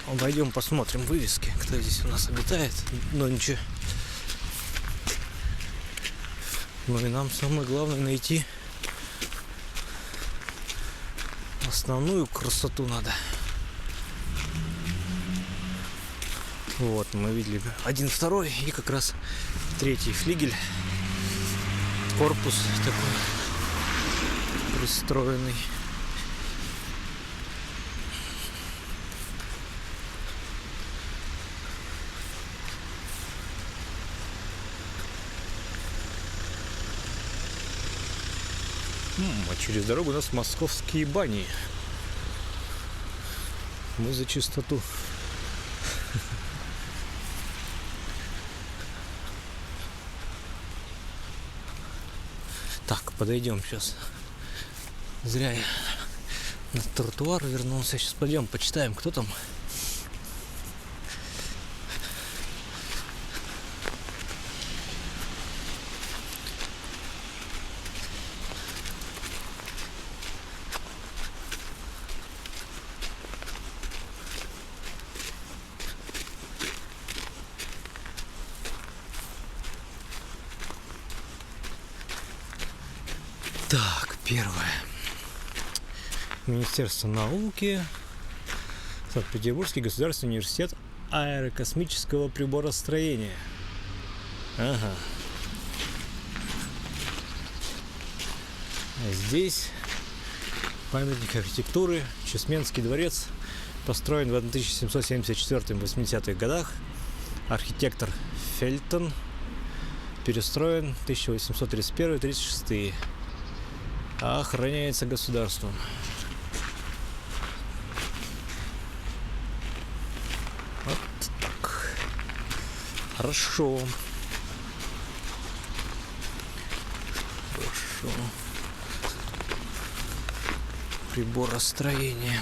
обойдем, посмотрим вывески, кто здесь у нас обитает. Но ничего. Ну и нам самое главное найти основную красоту надо. Вот, мы видели 1, 2 и как раз 3 флигель. Корпус такой пристроенный. А через дорогу у нас московские бани. Мы за чистоту. Так, подойдем сейчас. Зря я на тротуар вернулся. Сейчас пойдем, почитаем, кто там. Так, первое. Министерство науки, Санкт-Петербургский государственный университет аэрокосмического приборостроения. Ага. А здесь памятник архитектуры, Чесменский дворец, построен в 1774-80-х годах. Архитектор Фельтон, перестроен 1831-36. Охраняется государством. Вот так. Хорошо. Хорошо. Приборостроение.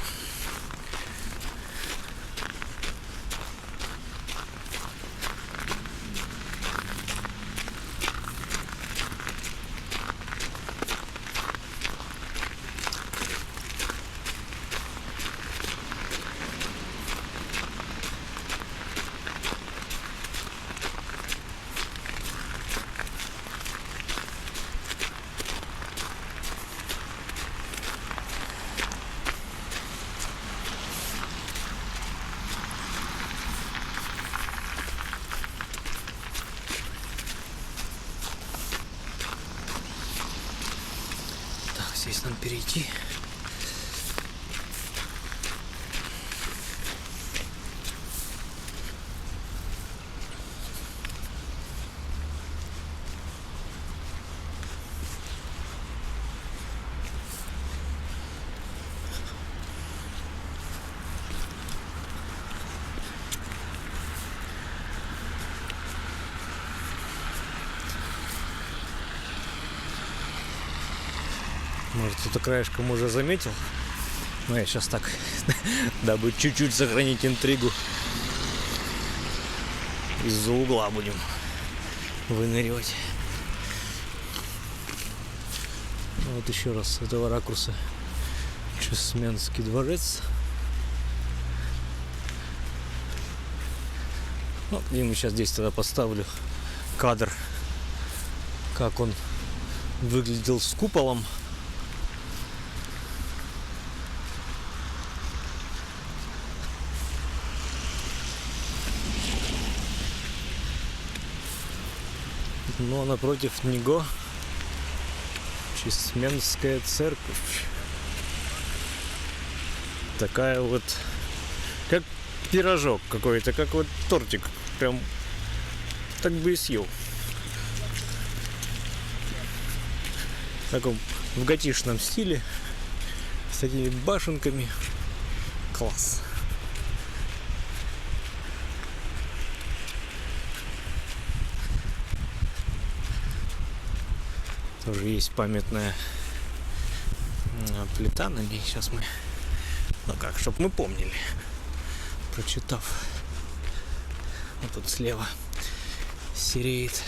Здесь нам перейти. Может, кто-то краешком уже заметил. Но я сейчас так, дабы чуть-чуть сохранить интригу, из-за угла будем выныривать. Вот еще раз с этого ракурса Чесменский дворец. Ну, и мы сейчас здесь тогда поставлю кадр, как он выглядел с куполом. Но напротив него Чесменская церковь. Такая вот, как пирожок какой-то, как вот тортик. Прям так бы и съел. В таком в готичном стиле, с такими башенками. Класс. Тоже есть памятная плита на ней. Сейчас мы, ну как, чтоб мы помнили, прочитав. Вот тут слева сереет.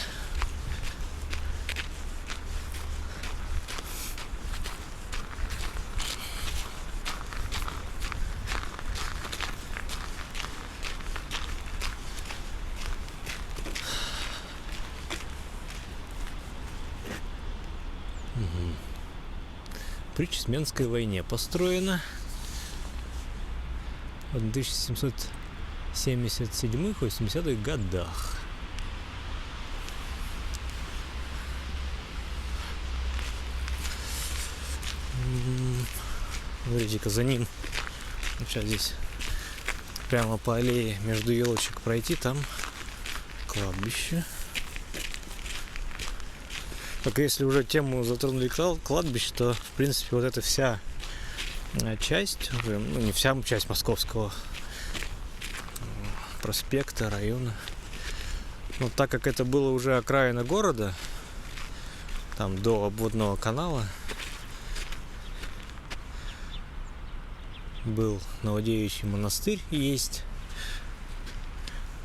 При Чесменской войне построена в 1777-80-х годах. Смотрите-ка, за ним, сейчас здесь прямо по аллее между елочек пройти, там кладбище. Только если уже тему затронули кладбище, то, в принципе, вот эта вся часть, уже, ну, не вся часть Московского проспекта, района, но так как это было уже окраина города, там до обводного канала был Новодевичий монастырь, есть.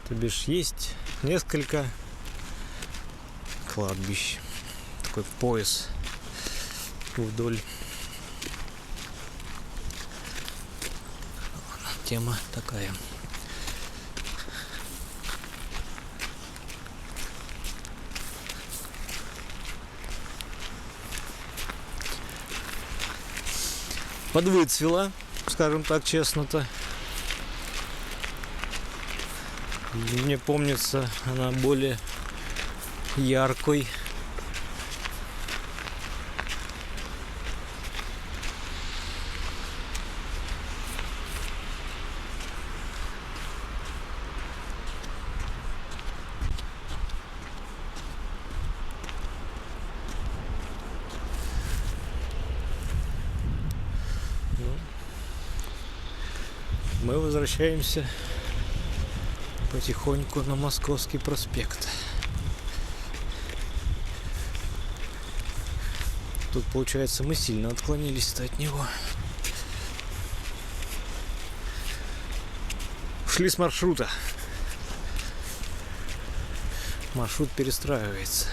То бишь есть несколько кладбищ. Такой пояс вдоль. Тема такая. Подвыцвела, скажем так честно-то. Мне помнится, она более яркой. Мы возвращаемся потихоньку на Московский проспект. Тут, получается, мы сильно отклонились-то от него. Ушли с маршрута. Маршрут перестраивается.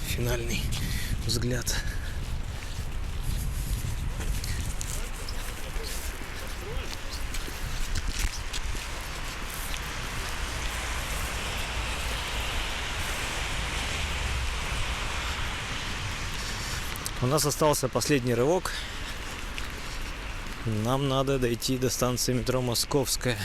Финальный взгляд. У нас остался последний рывок. Нам надо дойти до станции метро Московская.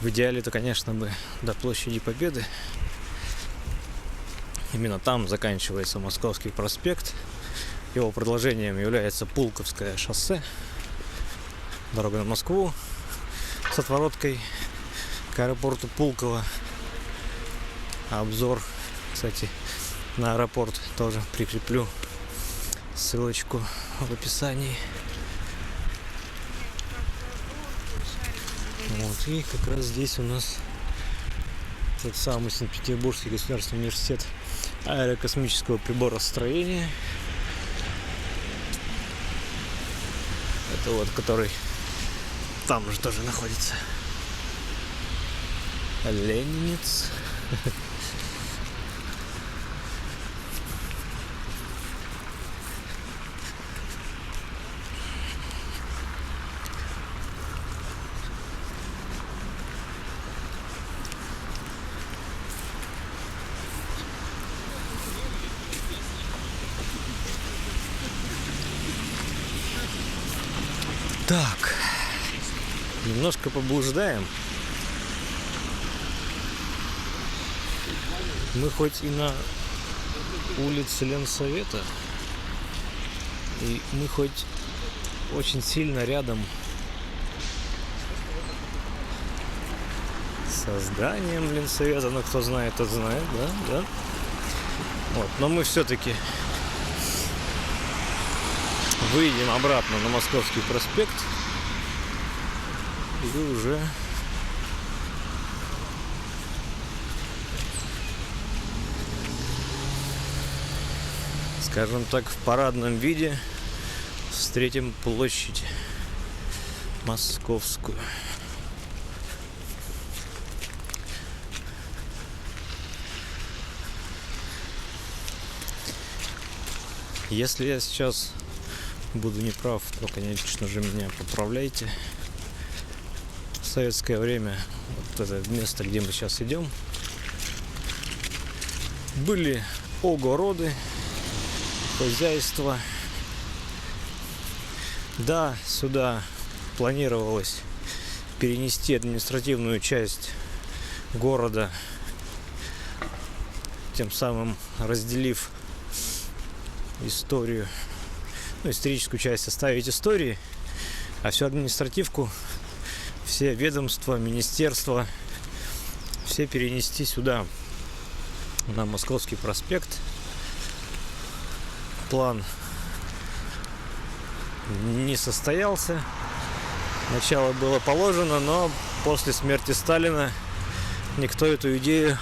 В идеале-то, конечно, бы до площади Победы. Именно там заканчивается Московский проспект. Его продолжением является Пулковское шоссе. Дорога на Москву с отвороткой к аэропорту Пулково. Обзор, кстати, на аэропорт тоже прикреплю ссылочку в описании. Вот, и как раз здесь у нас тот самый Санкт-Петербургский государственный университет аэрокосмического приборостроения. Это вот, который там же тоже находится. Ленинец. Так, немножко поблуждаем. Мы хоть и на улице Ленсовета, и мы хоть очень сильно рядом со зданием Ленсовета, но кто знает, тот знает, да? Вот, но мы все-таки выйдем обратно на Московский проспект и уже скажем так, в парадном виде встретим площадь Московскую. Если я сейчас буду неправ, то, конечно же, меня поправляйте. В советское время вот это место, где мы сейчас идем, были огороды, хозяйства. Да, сюда планировалось перенести административную часть города, тем самым разделив историю, историческую часть оставить истории, а всю административку, все ведомства, министерства, все перенести сюда, на Московский проспект. План не состоялся. Начало было положено, но после смерти Сталина никто эту идею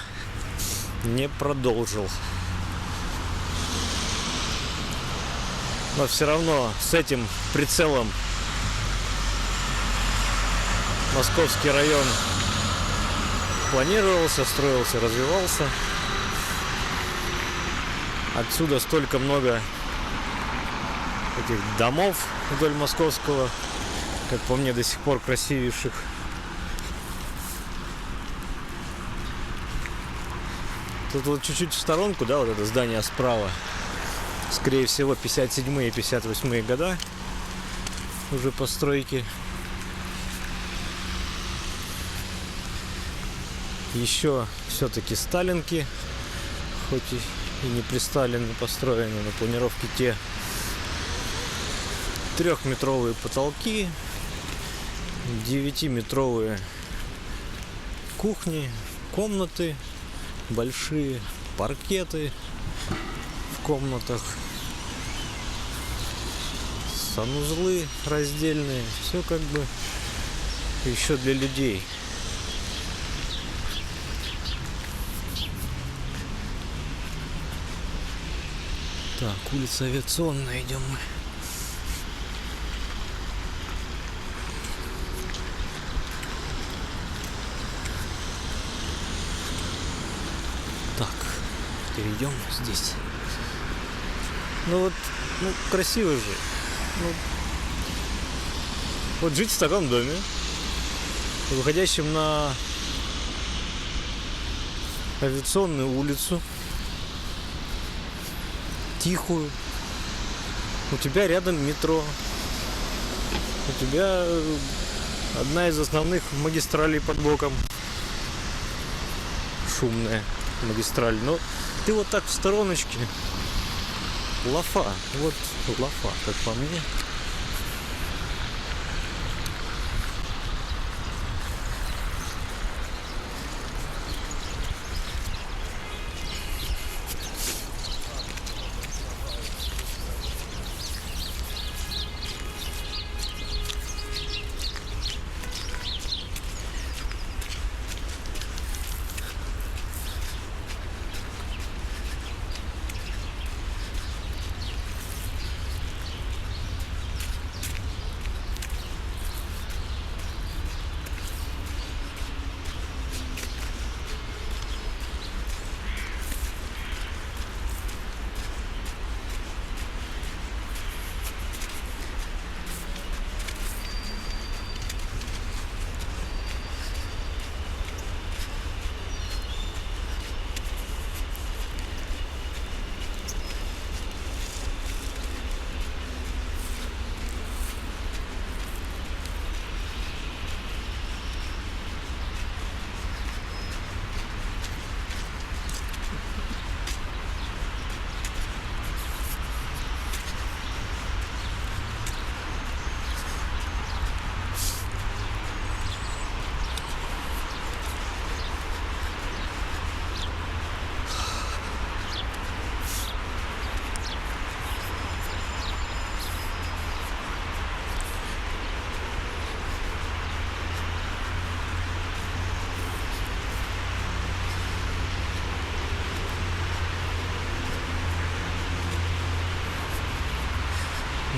не продолжил. Но все равно с этим прицелом Московский район планировался, строился, развивался. Отсюда столько много этих домов вдоль Московского, как по мне, до сих пор красивейших. Тут вот чуть-чуть в сторонку, да, вот это здание справа. Скорее всего, 57-е и 58-е года уже постройки. Еще все-таки сталинки, хоть и не при Сталине построены, но планировки те. 3-метровые потолки, 9-метровые кухни, комнаты, большие паркеты в комнатах, санузлы раздельные, все как бы еще для людей. Так, улица Авиационная, идем мы. Так, перейдем здесь. Ну вот, красиво же. Вот жить в таком доме, выходящем на Авиационную улицу, тихую. У тебя рядом метро. У тебя одна из основных магистралей под боком. Шумная магистраль. Но ты вот так в стороночке. Лафа. Вот лафа, как по мне.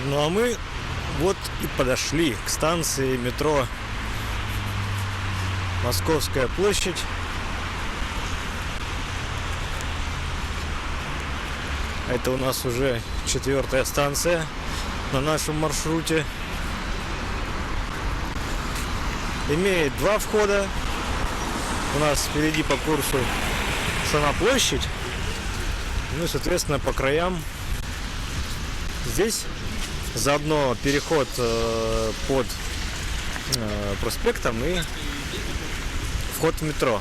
Ну а мы вот и подошли к станции метро Московская площадь. Это у нас уже 4-я станция на нашем маршруте. Имеет 2 входа. У нас впереди по курсу сама площадь. Ну и, соответственно, по краям здесь заодно переход под проспектом и вход в метро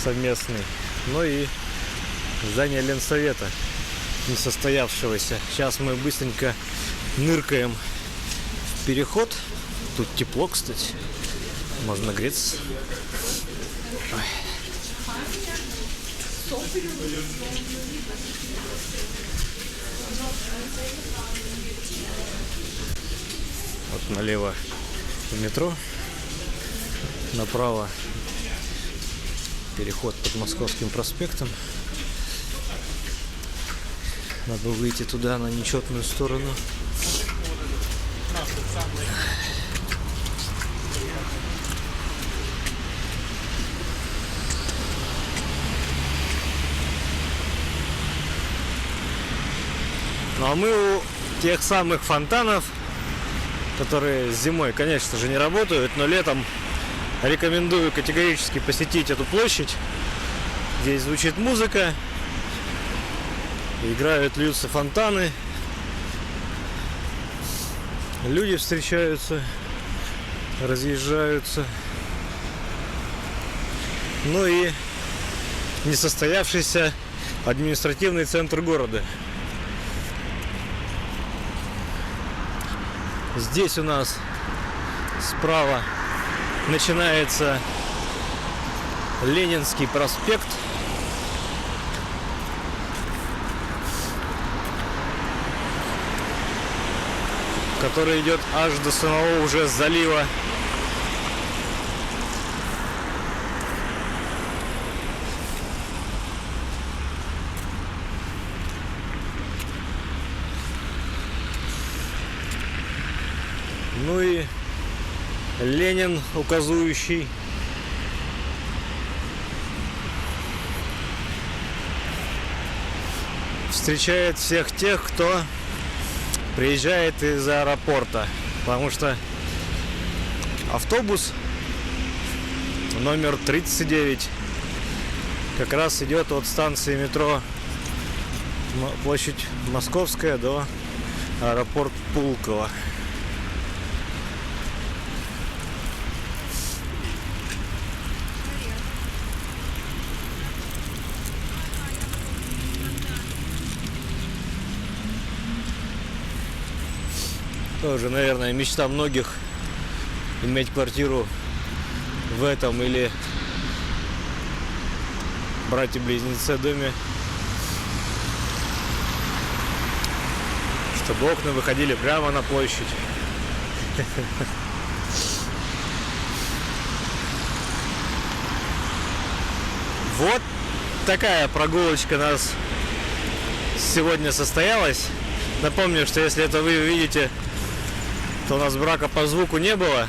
совместный. Ну и здание Ленсовета несостоявшегося. Сейчас мы быстренько ныркаем в переход Тут тепло, кстати. Можно греться. Ой. Вот налево метро, направо переход под Московским проспектом. Надо выйти туда на нечетную сторону. Ну а мы у тех самых фонтанов, которые зимой, конечно же, не работают, но летом рекомендую категорически посетить эту площадь. Здесь звучит музыка, играют, льются фонтаны, люди встречаются, разъезжаются. Ну и несостоявшийся административный центр города. Здесь у нас справа начинается Ленинский проспект. Который идет аж до самого уже залива. Ну и Ленин, указующий. Встречает всех тех, кто приезжает из аэропорта, потому что автобус номер 39 как раз идет от станции метро площадь Московская до аэропорт Пулково. Тоже, наверное, мечта многих иметь квартиру в этом или братья-близнецы доме, чтобы окна выходили прямо на площадь. Вот такая прогулочка у нас сегодня состоялась. Напомню, что если это вы видите, то у нас брака по звуку не было,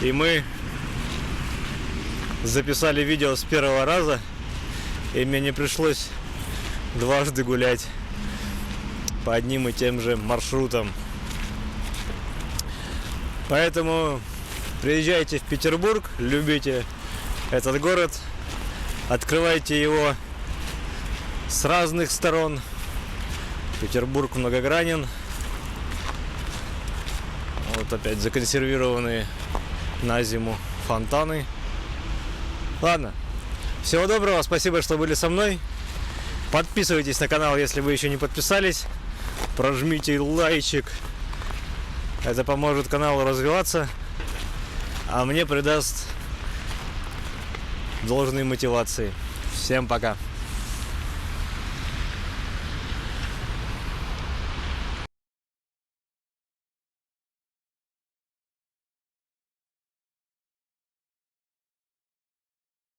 и мы записали видео с первого раза, и мне не пришлось дважды гулять по одним и тем же маршрутам. Поэтому приезжайте в Петербург, любите этот город, открывайте его с разных сторон. Петербург многогранен. Вот опять законсервированные на зиму фонтаны. Ладно, всего доброго, спасибо, что были со мной. Подписывайтесь на канал, если вы еще не подписались. Прожмите лайчик. Это поможет каналу развиваться, а мне придаст должной мотивации. Всем пока.